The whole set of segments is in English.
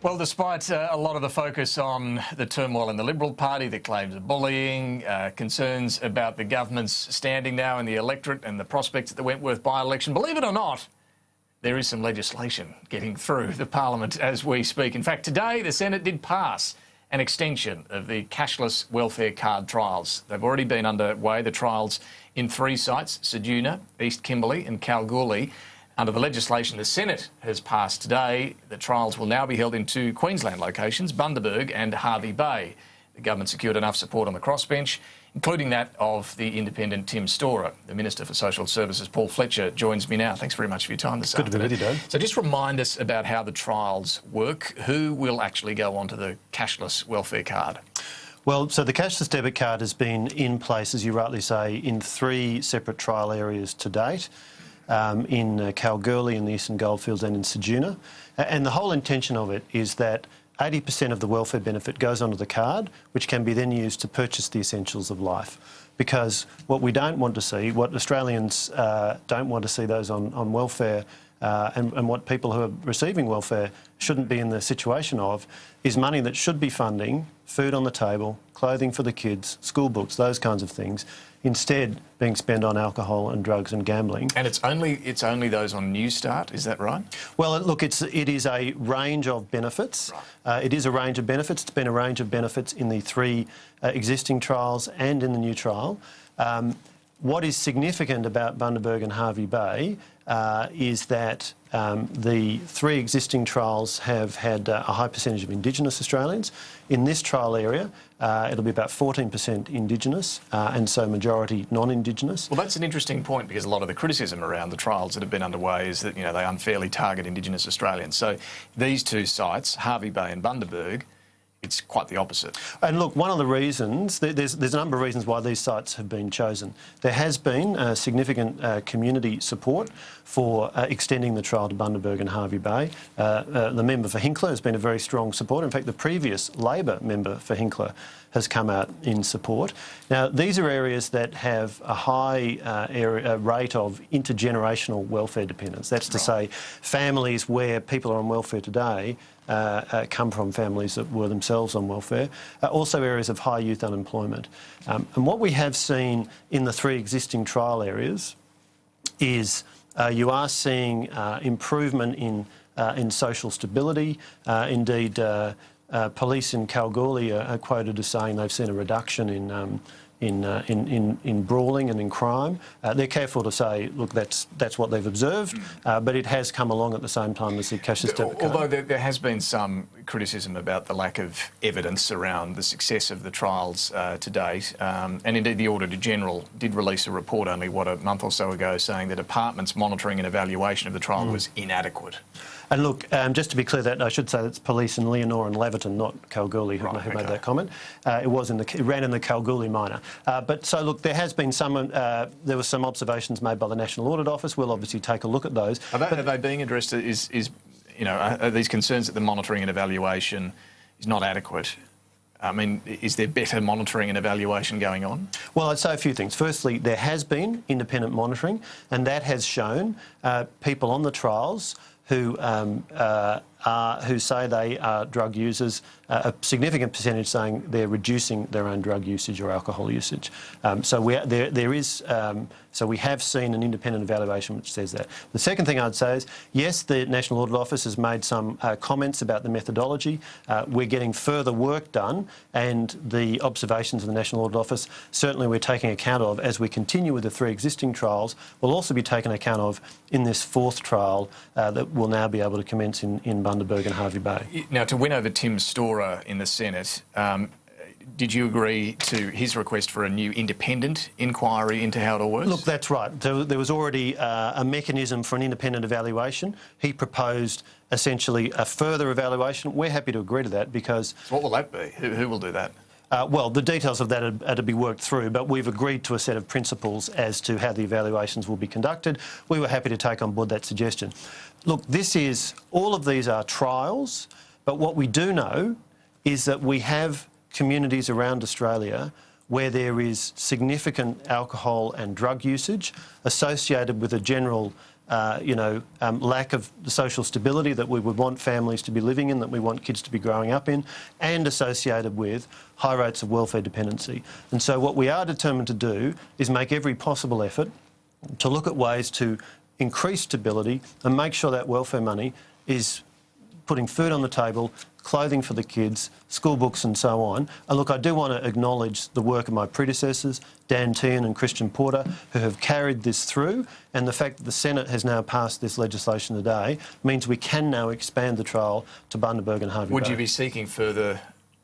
Well, despite a lot of the focus on the turmoil in the Liberal Party, the claims of bullying, concerns about the government's standing now in the electorate and the prospects of the Wentworth by-election, believe it or not, there is some legislation getting through the Parliament as we speak. In fact, today the Senate did pass an extension of the cashless welfare card trials. They've already been underway, the trials in 3 sites, Ceduna, East Kimberley and Kalgoorlie. Under the legislation the Senate has passed today, the trials will now be held in 2 Queensland locations, Bundaberg and Hervey Bay. The government secured enough support on the crossbench, including that of the independent Tim Storer. The Minister for Social Services, Paul Fletcher, joins me now. Thanks very much for your time this afternoon. Good to be with you, Dave. So just remind us about how the trials work. Who will actually go onto the cashless welfare card? Well, so the cashless debit card has been in place, as you rightly say, in 3 separate trial areas to date. In Kalgoorlie, in the Eastern Goldfields and in Ceduna. And the whole intention of it is that 80% of the welfare benefit goes onto the card, which can be then used to purchase the essentials of life. Because what we don't want to see, what Australians don't want to see those on welfare and what people who are receiving welfare shouldn't be in the situation of, is money that should be funding food on the table, clothing for the kids, school books, those kinds of things, instead being spent on alcohol and drugs and gambling. And it's only those on New Start, is that right? Well, look, it is a range of benefits. Right. It is a range of benefits. It's been a range of benefits in the 3 existing trials and in the new trial. What is significant about Bundaberg and Hervey Bay is that the 3 existing trials have had a high percentage of Indigenous Australians. In this trial area, it'll be about 14% Indigenous and so majority non-Indigenous. Well, that's an interesting point because a lot of the criticism around the trials that have been underway is that, they unfairly target Indigenous Australians. So these 2 sites, Hervey Bay and Bundaberg, it's quite the opposite. And look, one of the reasons, there's a number of reasons why these sites have been chosen. There has been significant community support for extending the trial to Bundaberg and Hervey Bay. The member for Hinkler has been a very strong supporter. In fact, the previous Labor member for Hinkler has come out in support. Now, these are areas that have a high rate of intergenerational welfare dependence. That's to say, families where people are on welfare today come from families that were themselves on welfare. Also areas of high youth unemployment. And what we have seen in the 3 existing trial areas is you are seeing improvement in social stability. Indeed, police in Kalgoorlie are quoted as saying they've seen a reduction in brawling and in crime. They're careful to say, look, that's what they've observed, but it has come along at the same time as the cashless debit card. Although there has been some criticism about the lack of evidence around the success of the trials to date, and indeed the Auditor-General did release a report only, a month or so ago, saying the department's monitoring and evaluation of the trial was inadequate. And look, just to be clear, that I should say that's police in Leonora and Laverton, not Kalgoorlie, who made that comment. It ran in the Kalgoorlie minor. But so look, there has been there were some observations made by the National Audit Office. We'll obviously take a look at those. Are they being addressed? Are these concerns that the monitoring and evaluation is not adequate? I mean, is there better monitoring and evaluation going on? Well, I'd say a few things. Firstly, there has been independent monitoring, and that has shown people on the trials who say they are drug users, a significant percentage saying they're reducing their own drug usage or alcohol usage. So we have seen an independent evaluation which says that. The second thing I'd say is, yes, the National Audit Office has made some comments about the methodology. We're getting further work done, and the observations of the National Audit Office certainly we're taking account of as we continue with the 3 existing trials. Will also be taken account of in this 4th trial that will now be able to commence in Bundaberg and Hervey Bay. Now, to win over Tim Storer in the Senate, did you agree to his request for a new independent inquiry into how it all works? Look, that's right. There was already a mechanism for an independent evaluation. He proposed essentially a further evaluation. We're happy to agree to that because... So what will that be? Who will do that? Well, the details of that are to be worked through, but we've agreed to a set of principles as to how the evaluations will be conducted. We were happy to take on board that suggestion. Look, all of these are trials, but what we do know is that we have communities around Australia where there is significant alcohol and drug usage associated with a general lack of the social stability that we would want families to be living in, that we want kids to be growing up in, and associated with high rates of welfare dependency. And so what we are determined to do is make every possible effort to look at ways to increase stability and make sure that welfare money is putting food on the table, clothing for the kids, school books and so on. And look, I do want to acknowledge the work of my predecessors, Dan Tehan and Christian Porter, who have carried this through, and the fact that the Senate has now passed this legislation today means we can now expand the trial to Bundaberg and Harvey Bay. Would you be seeking further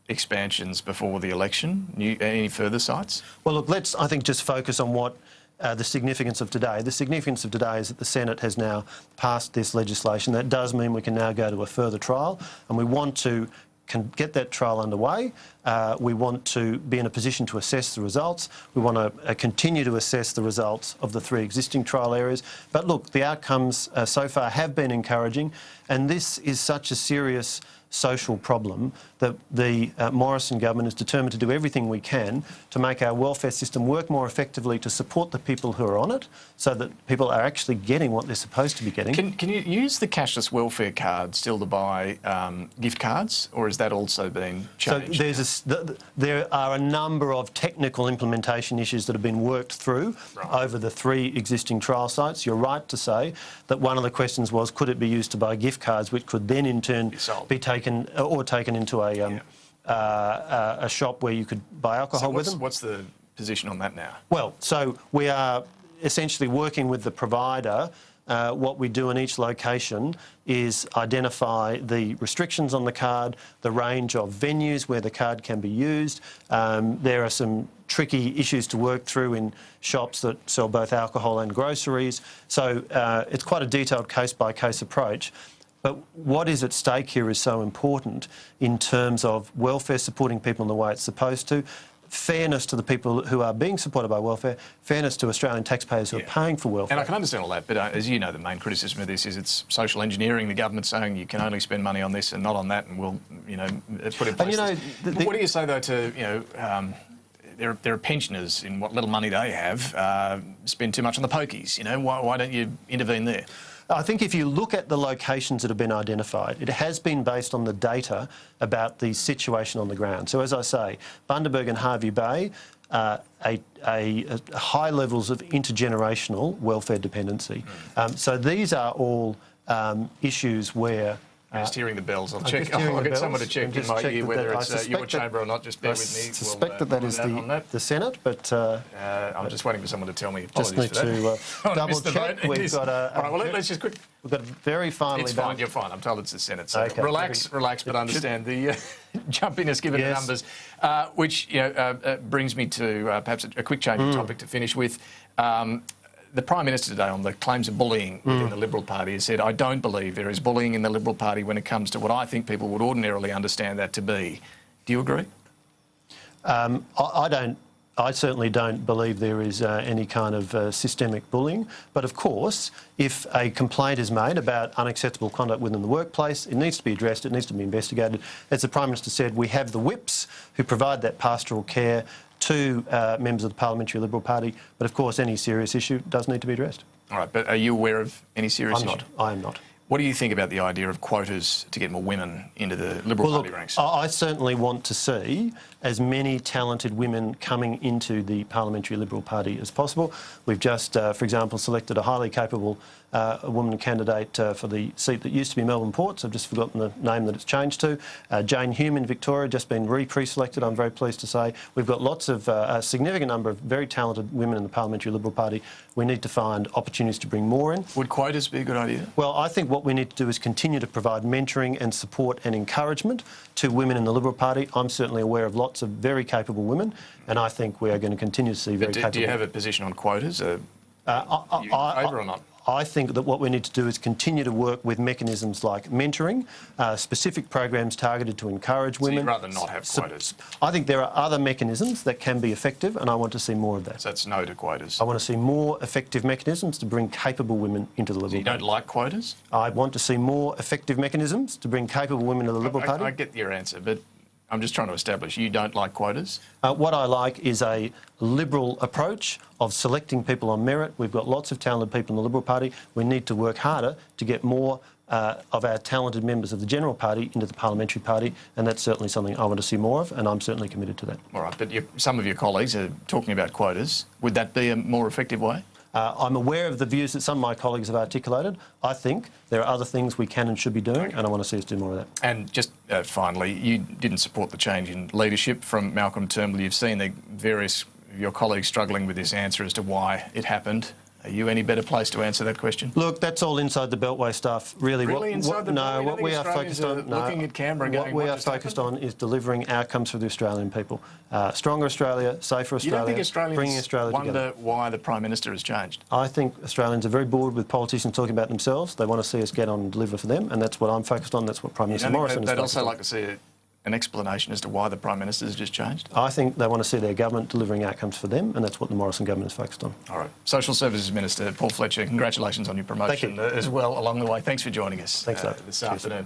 expansions before the election? Any further sites? Well, look, let's, I think, just focus on what the significance of today. The significance of today is that the Senate has now passed this legislation. That does mean we can now go to a further trial, and we want to get that trial underway. We want to be in a position to assess the results. We want to continue to assess the results of the 3 existing trial areas. But look, the outcomes so far have been encouraging, and this is such a serious social problem that the Morrison government is determined to do everything we can to make our welfare system work more effectively to support the people who are on it, so that people are actually getting what they're supposed to be getting. Can you use the cashless welfare card still to buy gift cards, or has that also been changed? So there are a number of technical implementation issues that have been worked through over the 3 existing trial sites. You're right to say that one of the questions was, could it be used to buy gift cards, which could then in turn be taken into a shop where you could buy alcohol with them. What's the position on that now? Well, so we are essentially working with the provider. What we do in each location is identify the restrictions on the card, the range of venues where the card can be used. There are some tricky issues to work through in shops that sell both alcohol and groceries. So it's quite a detailed case-by-case approach. But what is at stake here is so important in terms of welfare supporting people in the way it's supposed to, fairness to the people who are being supported by welfare, fairness to Australian taxpayers who are paying for welfare. And I can understand all that, but as you know, the main criticism of this is it's social engineering. The government's saying you can only spend money on this and not on that, and we'll, put in place. What do you say though to, there are pensioners in what little money they have spend too much on the pokies. Why don't you intervene there? I think if you look at the locations that have been identified, it has been based on the data about the situation on the ground. So as I say, Bundaberg and Harvey Bay, high levels of intergenerational welfare dependency. So these are all issues where... I'm just hearing the bells. I'll check. I'll get someone to check in my ear whether it's your chamber or not. Just bear with me. I suspect that is the Senate, but... I'm just waiting for someone to tell me. Just need to double check. We've got all right, well, let's just quick. We've got a very finely... It's fine, you're fine. I'm told it's the Senate. So okay. Relax, but understand the jumpiness given the numbers, which brings me to perhaps a quick change of topic to finish with. The Prime Minister today on the claims of bullying within the Liberal Party has said, I don't believe there is bullying in the Liberal Party when it comes to what I think people would ordinarily understand that to be. Do you agree? I certainly don't believe there is any kind of systemic bullying. But of course, if a complaint is made about unacceptable conduct within the workplace, it needs to be addressed, it needs to be investigated. As the Prime Minister said, we have the whips who provide that pastoral care to members of the Parliamentary Liberal Party, but of course any serious issue does need to be addressed. All right, but are you aware of any serious issue? I am not. What do you think about the idea of quotas to get more women into the Liberal Party ranks? I certainly want to see as many talented women coming into the Parliamentary Liberal Party as possible. We've just, for example, selected a highly capable woman candidate for the seat that used to be Melbourne Ports. I've just forgotten the name that it's changed to. Jane Hume in Victoria, just been pre-selected, I'm very pleased to say. We've got lots of, a significant number of very talented women in the Parliamentary Liberal Party. We need to find opportunities to bring more in. Would quotas be a good idea? Well, I think what we need to do is continue to provide mentoring and support and encouragement to women in the Liberal Party. I'm certainly aware of lots of very capable women, and I think we are going to continue to see very capable... Do you have a position on quotas? Are you in favour or not? I think that what we need to do is continue to work with mechanisms like mentoring, specific programs targeted to encourage women. So you'd rather not have quotas? I think there are other mechanisms that can be effective, and I want to see more of that. So that's no to quotas? I want to see more effective mechanisms to bring capable women into the Liberal Party. So you don't like quotas? I want to see more effective mechanisms to bring capable women to the Liberal Party. I get your answer, but I'm just trying to establish you don't like quotas? What I like is a Liberal approach of selecting people on merit. We've got lots of talented people in the Liberal Party. We need to work harder to get more of our talented members of the General Party into the Parliamentary Party, and that's certainly something I want to see more of, and I'm certainly committed to that. All right, but some of your colleagues are talking about quotas. Would that be a more effective way? I'm aware of the views that some of my colleagues have articulated. I think there are other things we can and should be doing, and I want to see us do more of that. And just finally, you didn't support the change in leadership from Malcolm Turnbull. You've seen the various of your colleagues struggling with this answer as to why it happened. Are you any better placed to answer that question? Look, that's all inside the Beltway stuff. Really, inside the Beltway? what we are focused on, looking at Canberra, going, what we are focused on is delivering outcomes for the Australian people. Stronger Australia, safer Australia, you don't think Australians bringing Australia together. wonder why the Prime Minister has changed? I think Australians are very bored with politicians talking about themselves. They want to see us get on and deliver for them, and that's what I'm focused on. That's what Prime Minister Morrison is focused on. They'd also like to see an explanation as to why the Prime Minister has just changed? I think they want to see their government delivering outcomes for them, and that's what the Morrison government is focused on. All right. Social Services Minister Paul Fletcher, congratulations on your promotion as well along the way. Thanks for joining us Thanks, this afternoon.